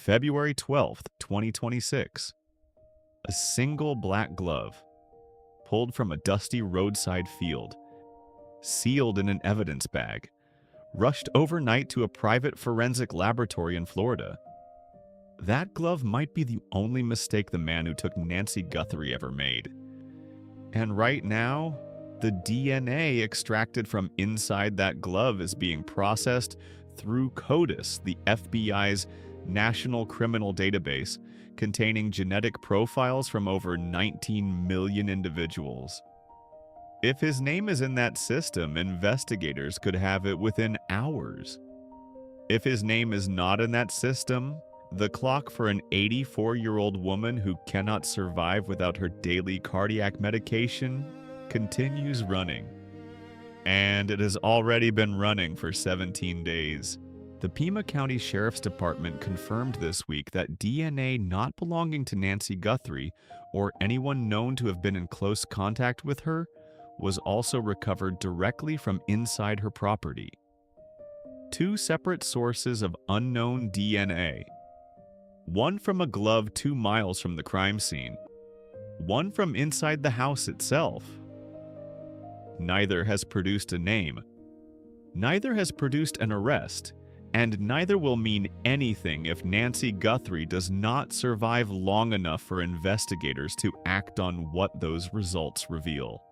February 12th, 2026. A single black glove, pulled from a dusty roadside field, sealed in an evidence bag, rushed overnight to a private forensic laboratory in Florida. That glove might be the only mistake the man who took Nancy Guthrie ever made. And right now, the DNA extracted from inside that glove is being processed through CODIS, the FBI's National Criminal Database, containing genetic profiles from over 19 million individuals. If his name is in that system, investigators could have it within hours. If his name is not in that system, the clock for an 84-year-old woman who cannot survive without her daily cardiac medication continues running. And it has already been running for 17 days. The Pima County Sheriff's Department confirmed this week that DNA not belonging to Nancy Guthrie or anyone known to have been in close contact with her was also recovered directly from inside her property. Two separate sources of unknown DNA. One from a glove 2 miles from the crime scene. One from inside the house itself. Neither has produced a name. Neither has produced an arrest. And neither will mean anything if Nancy Guthrie does not survive long enough for investigators to act on what those results reveal.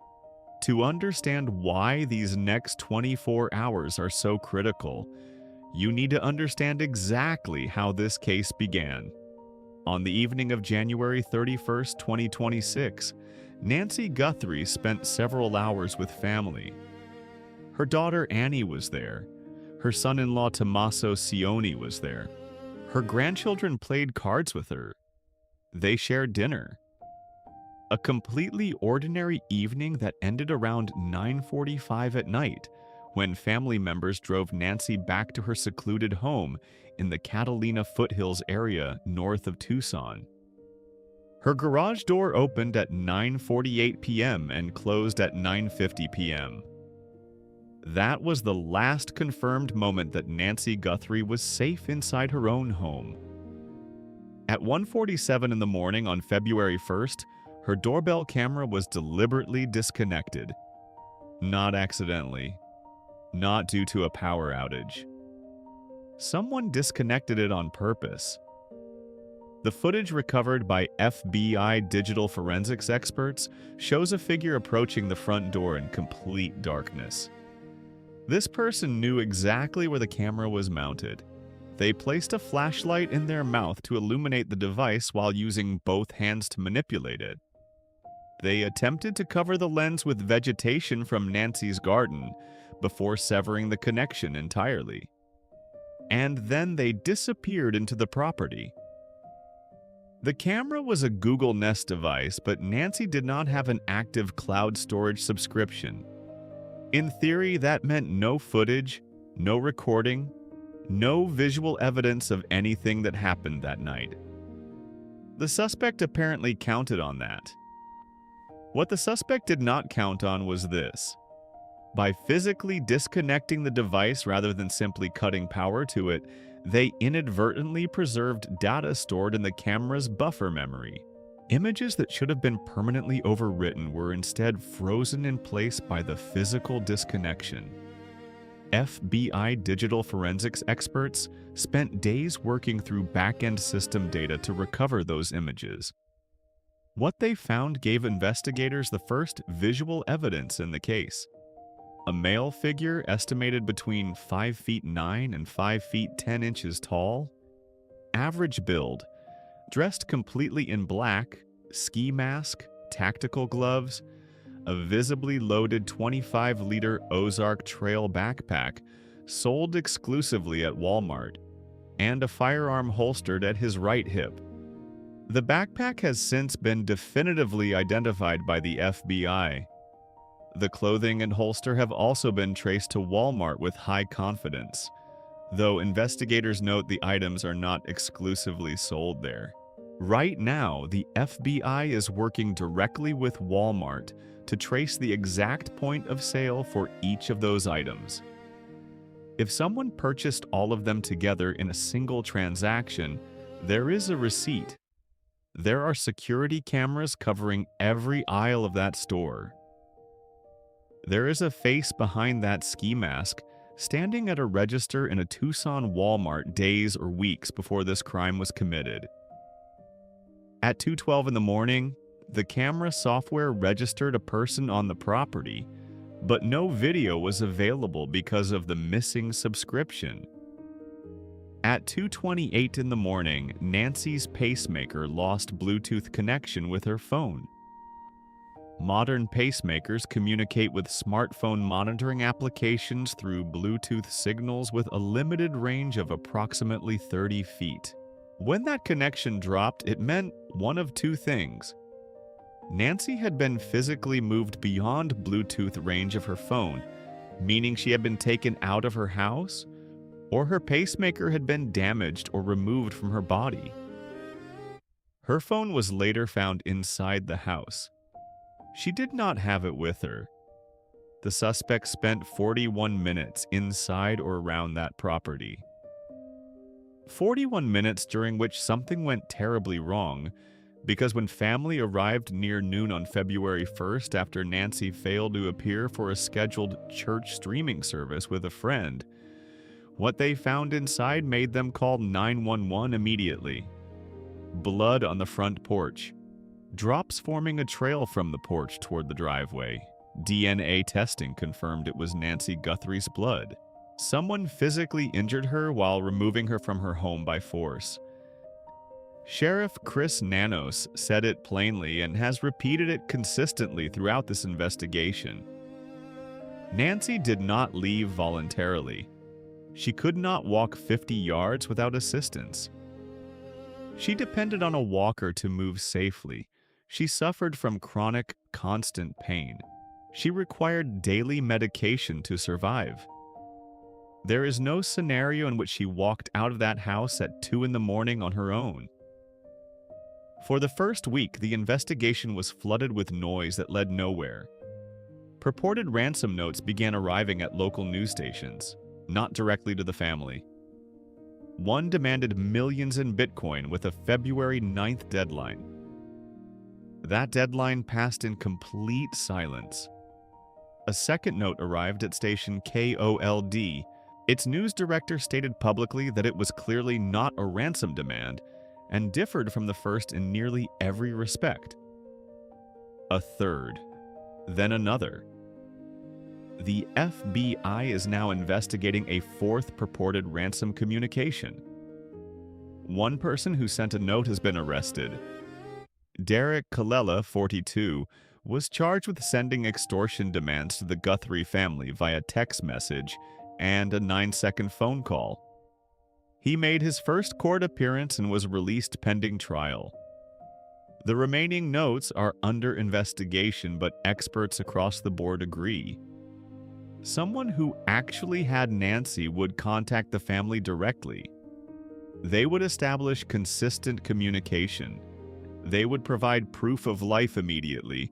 To understand why these next 24 hours are so critical, you need to understand exactly how this case began. On the evening of January 31st, 2026, Nancy Guthrie spent several hours with family. Her daughter Annie was there. Her son-in-law Tommaso Cioni was there. Her grandchildren played cards with her. They shared dinner. A completely ordinary evening that ended around 9:45 at night, when family members drove Nancy back to her secluded home in the Catalina foothills area north of Tucson. Her garage door opened at 9:48 p.m. and closed at 9:50 p.m. That was the last confirmed moment that Nancy Guthrie was safe inside her own home. At 1:47 in the morning on February 1st, her doorbell camera was deliberately disconnected. Not accidentally. Not due to a power outage. Someone disconnected it on purpose. The footage recovered by FBI digital forensics experts shows a figure approaching the front door in complete darkness. This person knew exactly where the camera was mounted. They placed a flashlight in their mouth to illuminate the device while using both hands to manipulate it. They attempted to cover the lens with vegetation from Nancy's garden before severing the connection entirely. And then they disappeared into the property. The camera was a Google Nest device, but Nancy did not have an active cloud storage subscription. In theory, that meant no footage, no recording, no visual evidence of anything that happened that night. The suspect apparently counted on that. What the suspect did not count on was this. By physically disconnecting the device rather than simply cutting power to it, they inadvertently preserved data stored in the camera's buffer memory. Images that should have been permanently overwritten were instead frozen in place by the physical disconnection. FBI digital forensics experts spent days working through back-end system data to recover those images. What they found gave investigators the first visual evidence in the case. A male figure estimated between 5 feet 9 and 5 feet 10 inches tall, average build, dressed completely in black, ski mask, tactical gloves, a visibly loaded 25-liter Ozark Trail backpack sold exclusively at Walmart, and a firearm holstered at his right hip. The backpack has since been definitively identified by the FBI. The clothing and holster have also been traced to Walmart with high confidence, though investigators note the items are not exclusively sold there. Right now, the FBI is working directly with Walmart to trace the exact point of sale for each of those items. If someone purchased all of them together in a single transaction, There is a receipt. There are security cameras covering every aisle of that store. There is a face behind that ski mask standing at a register in a Tucson Walmart days or weeks before this crime was committed. At 2:12 in the morning, the camera software registered a person on the property, but no video was available because of the missing subscription. At 2:28 in the morning, Nancy's pacemaker lost Bluetooth connection with her phone. Modern pacemakers communicate with smartphone monitoring applications through Bluetooth signals with a limited range of approximately 30 feet. When that connection dropped, it meant one of two things. Nancy had been physically moved beyond Bluetooth range of her phone, meaning she had been taken out of her house, or her pacemaker had been damaged or removed from her body. Her phone was later found inside the house. She did not have it with her. The suspect spent 41 minutes inside or around that property. 41 minutes during which something went terribly wrong, because when family arrived near noon on February 1st after Nancy failed to appear for a scheduled church streaming service with a friend, what they found inside made them call 911 immediately. Blood on the front porch. Drops forming a trail from the porch toward the driveway. DNA testing confirmed it was Nancy Guthrie's blood. Someone physically injured her while removing her from her home by force. Sheriff Chris Nanos said it plainly and has repeated it consistently throughout this investigation. Nancy did not leave voluntarily. She could not walk 50 yards without assistance. She depended on a walker to move safely. She suffered from chronic, constant pain. She required daily medication to survive. There is no scenario in which she walked out of that house at 2 in the morning on her own. For the first week, the investigation was flooded with noise that led nowhere. Purported ransom notes began arriving at local news stations, not directly to the family. One demanded millions in Bitcoin with a February 9th deadline. That deadline passed in complete silence. A second note arrived at station KOLD. Its news director stated publicly that it was clearly not a ransom demand and differed from the first in nearly every respect. A third, then another. The FBI is now investigating a fourth purported ransom communication. One person who sent a note has been arrested. Derek Kalela, 42, was charged with sending extortion demands to the Guthrie family via text message and a 9-second phone call. He made his first court appearance and was released pending trial. The remaining notes are under investigation, but experts across the board agree. Someone who actually had Nancy would contact the family directly. They would establish consistent communication. They would provide proof of life immediately.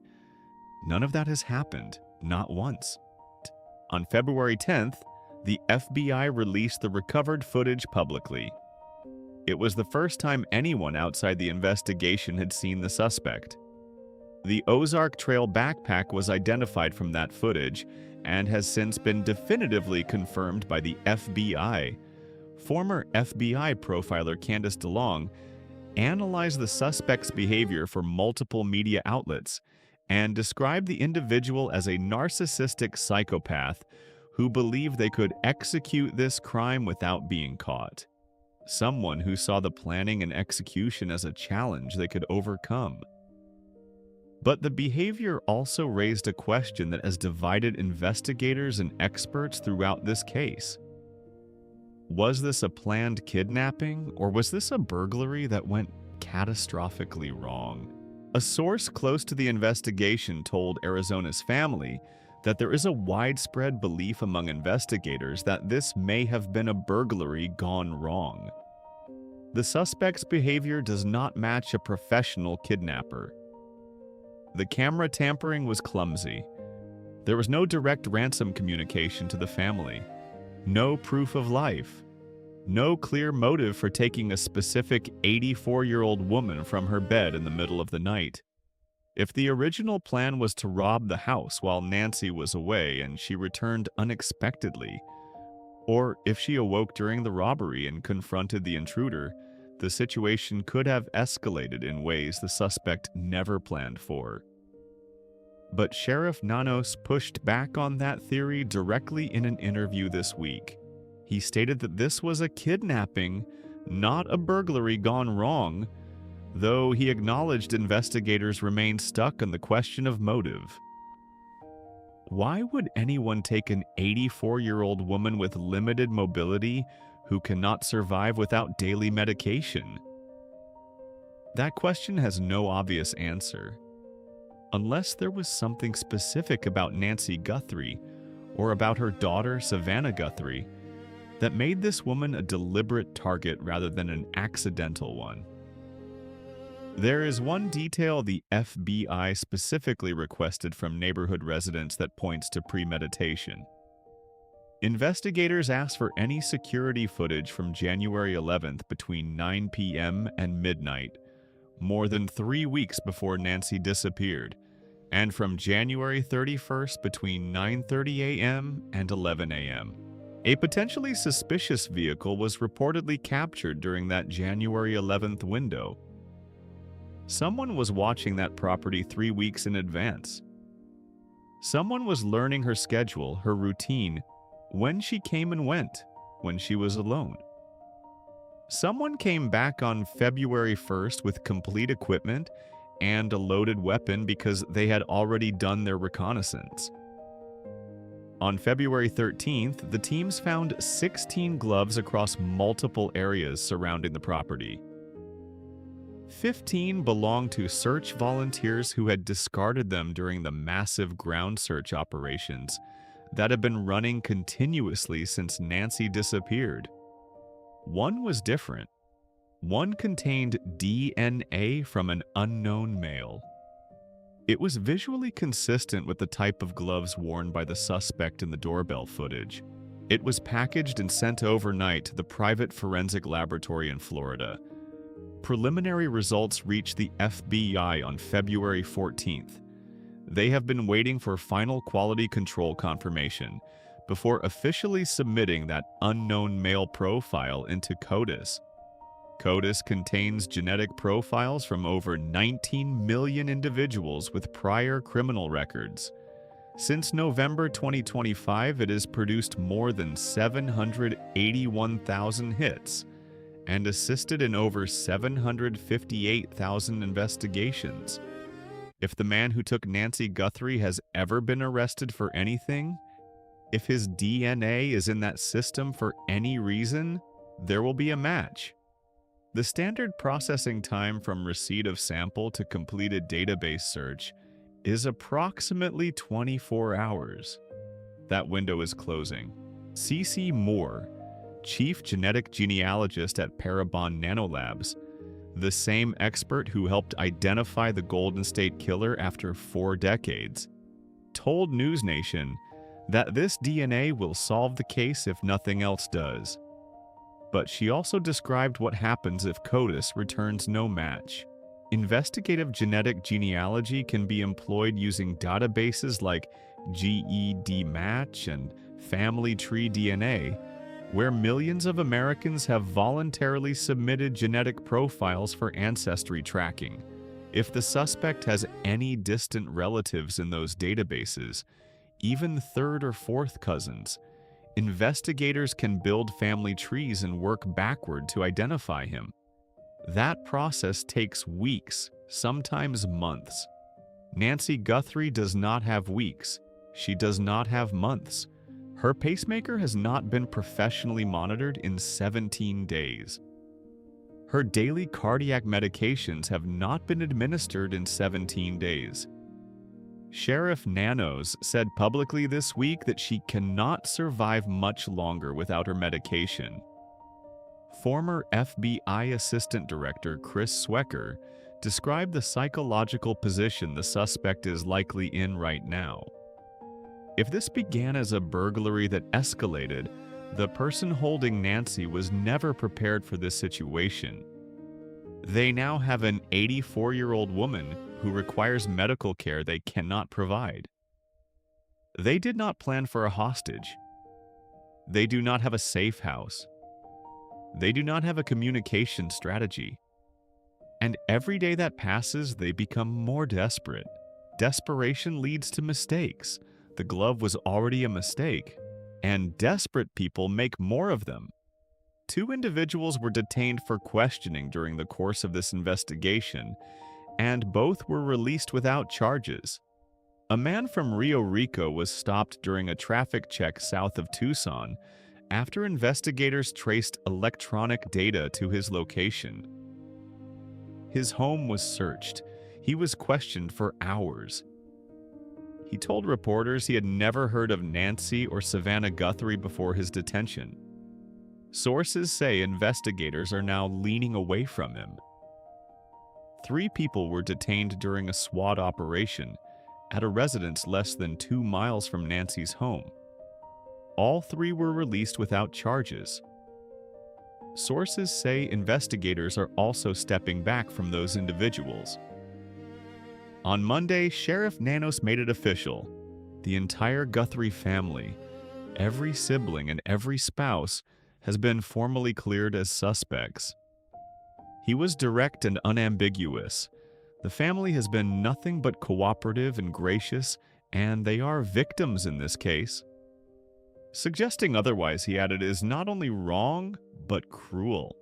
None of that has happened, not once. On February 10th, the FBI released the recovered footage publicly. It was the first time anyone outside the investigation had seen the suspect. The Ozark Trail backpack was identified from that footage and has since been definitively confirmed by the FBI. Former FBI profiler Candace DeLong analyzed the suspect's behavior for multiple media outlets and described the individual as a narcissistic psychopath who believed they could execute this crime without being caught. Someone who saw the planning and execution as a challenge they could overcome. But the behavior also raised a question that has divided investigators and experts throughout this case. Was this a planned kidnapping, or was this a burglary that went catastrophically wrong? A source close to the investigation told Arizona's family that there is a widespread belief among investigators that this may have been a burglary gone wrong. The suspect's behavior does not match a professional kidnapper. The camera tampering was clumsy. There was no direct ransom communication to the family. No proof of life. No clear motive for taking a specific 84-year-old woman from her bed in the middle of the night. If the original plan was to rob the house while Nancy was away and she returned unexpectedly, or if she awoke during the robbery and confronted the intruder, the situation could have escalated in ways the suspect never planned for. But Sheriff Nanos pushed back on that theory directly in an interview this week. He stated that this was a kidnapping, not a burglary gone wrong, though he acknowledged investigators remain stuck on the question of motive. Why would anyone take an 84-year-old woman with limited mobility who cannot survive without daily medication? That question has no obvious answer, unless there was something specific about Nancy Guthrie or about her daughter Savannah Guthrie that made this woman a deliberate target rather than an accidental one. There is one detail the FBI specifically requested from neighborhood residents that points to premeditation. Investigators asked for any security footage from January 11th between 9 p.m. and midnight, more than 3 weeks before Nancy disappeared, and from January 31st between 9:30 a.m. and 11 a.m. A potentially suspicious vehicle was reportedly captured during that January 11th window. Someone was watching that property 3 weeks in advance. Someone was learning her schedule, her routine, when she came and went, when she was alone. Someone came back on February 1st with complete equipment and a loaded weapon because they had already done their reconnaissance. On February 13th, the teams found 16 gloves across multiple areas surrounding the property. 15 belonged to search volunteers who had discarded them during the massive ground search operations that have been running continuously since Nancy disappeared. One was different. One contained DNA from an unknown male. It was visually consistent with the type of gloves worn by the suspect in the doorbell footage. It was packaged and sent overnight to the private forensic laboratory in Florida. Preliminary results reached the FBI on February 14th. They have been waiting for final quality control confirmation before officially submitting that unknown male profile into CODIS. CODIS contains genetic profiles from over 19 million individuals with prior criminal records. Since November 2025, it has produced more than 781,000 hits and assisted in over 758,000 investigations. If the man who took Nancy Guthrie has ever been arrested for anything, if his DNA is in that system for any reason, there will be a match. The standard processing time from receipt of sample to completed database search is approximately 24 hours. That window is closing. C.C. Moore, Chief Genetic Genealogist at Parabon Nanolabs, the same expert who helped identify the Golden State Killer after 4 decades, told News Nation that this DNA will solve the case if nothing else does. But she also described what happens if CODIS returns no match. Investigative genetic genealogy can be employed using databases like GEDmatch and Family Tree DNA, where millions of Americans have voluntarily submitted genetic profiles for ancestry tracking. If the suspect has any distant relatives in those databases, even third or fourth cousins, investigators can build family trees and work backward to identify him. That process takes weeks, sometimes months. Nancy Guthrie does not have weeks. She does not have months. Her pacemaker has not been professionally monitored in 17 days. Her daily cardiac medications have not been administered in 17 days. Sheriff Nanos said publicly this week that she cannot survive much longer without her medication. Former FBI Assistant Director Chris Nanos described the psychological position the suspect is likely in right now. If this began as a burglary that escalated, The person holding Nancy was never prepared for this situation. They now have an 84-year-old woman who requires medical care they cannot provide. They did not plan for a hostage. They do not have a safe house. They do not have a communication strategy. And every day that passes, they become more desperate. Desperation leads to mistakes. The glove was already a mistake, and desperate people make more of them. 2 individuals were detained for questioning during the course of this investigation, and both were released without charges. A man from Rio Rico was stopped during a traffic check south of Tucson after investigators traced electronic data to his location. His home was searched. He was questioned for hours. He told reporters he had never heard of Nancy or Savannah Guthrie before his detention. Sources say investigators are now leaning away from him. 3 people were detained during a SWAT operation at a residence less than 2 miles from Nancy's home. All 3 were released without charges. Sources say investigators are also stepping back from those individuals. On Monday, Sheriff Nanos made it official. The entire Guthrie family, every sibling and every spouse, has been formally cleared as suspects. He was direct and unambiguous. The family has been nothing but cooperative and gracious, and they are victims in this case. Suggesting otherwise, he added, is not only wrong, but cruel.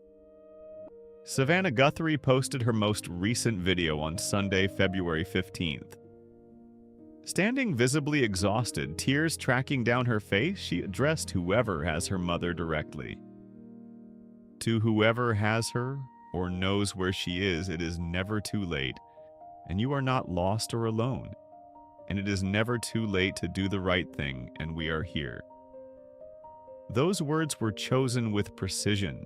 Savannah Guthrie posted her most recent video on Sunday, February 15th. Standing visibly exhausted, tears tracking down her face, she addressed whoever has her mother directly. To whoever has her or knows where she is, it is never too late, and you are not lost or alone. And it is never too late to do the right thing, and we are here. Those words were chosen with precision.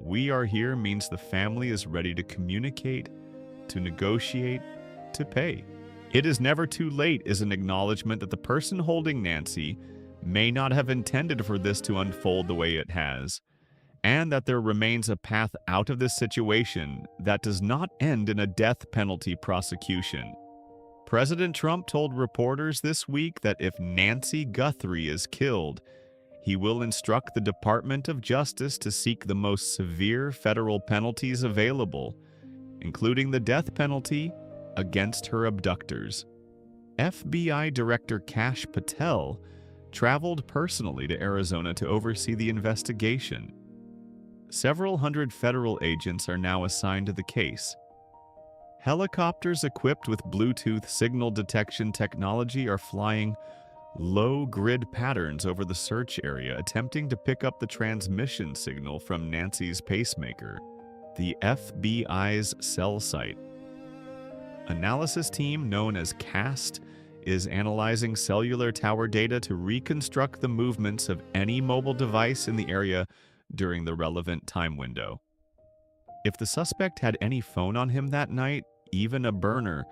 We are here means the family is ready to communicate, to negotiate, to pay. It is never too late is an acknowledgement that the person holding Nancy may not have intended for this to unfold the way it has, and that there remains a path out of this situation that does not end in a death penalty prosecution. President Trump told reporters this week that if Nancy Guthrie is killed, he will instruct the Department of Justice to seek the most severe federal penalties available, including the death penalty, against her abductors. FBI Director Kash Patel traveled personally to Arizona to oversee the investigation. Several hundred federal agents are now assigned to the case. Helicopters equipped with Bluetooth signal detection technology are flying low-grid patterns over the search area, attempting to pick up the transmission signal from Nancy's pacemaker, the FBI's cell site. Analysis team known as CAST is analyzing cellular tower data to reconstruct the movements of any mobile device in the area during the relevant time window. If the suspect had any phone on him that night, even a burner,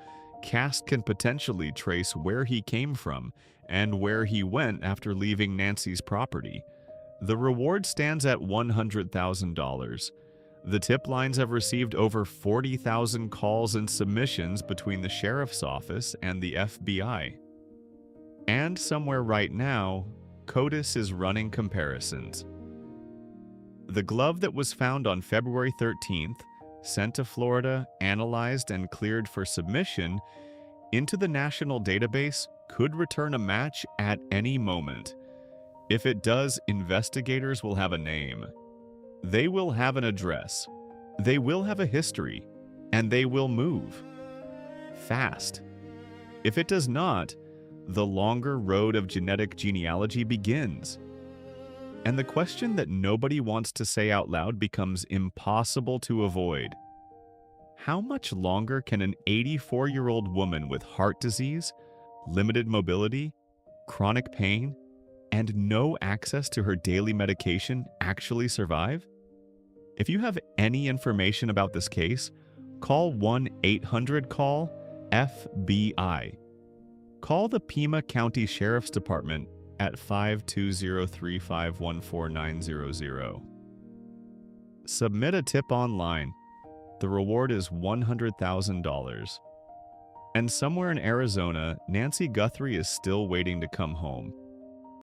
CAST can potentially trace where he came from and where he went after leaving Nancy's property. The reward stands at $100,000. The tip lines have received over 40,000 calls and submissions between the sheriff's office and the FBI. And somewhere right now, CODIS is running comparisons. The glove that was found on February 13th, sent to Florida, analyzed, and cleared for submission into the national database could return a match at any moment. If it does, investigators will have a name. They will have an address. They will have a history. And they will move fast. If it does not, the longer road of genetic genealogy begins. And the question that nobody wants to say out loud becomes impossible to avoid. How much longer can an 84-year-old woman with heart disease, limited mobility, chronic pain, and no access to her daily medication actually survive? If you have any information about this case, call 1-800-CALL-FBI. Call the Pima County Sheriff's Department at 52035149000. Submit a tip online. The reward is $100,000. And somewhere in Arizona, Nancy Guthrie is still waiting to come home.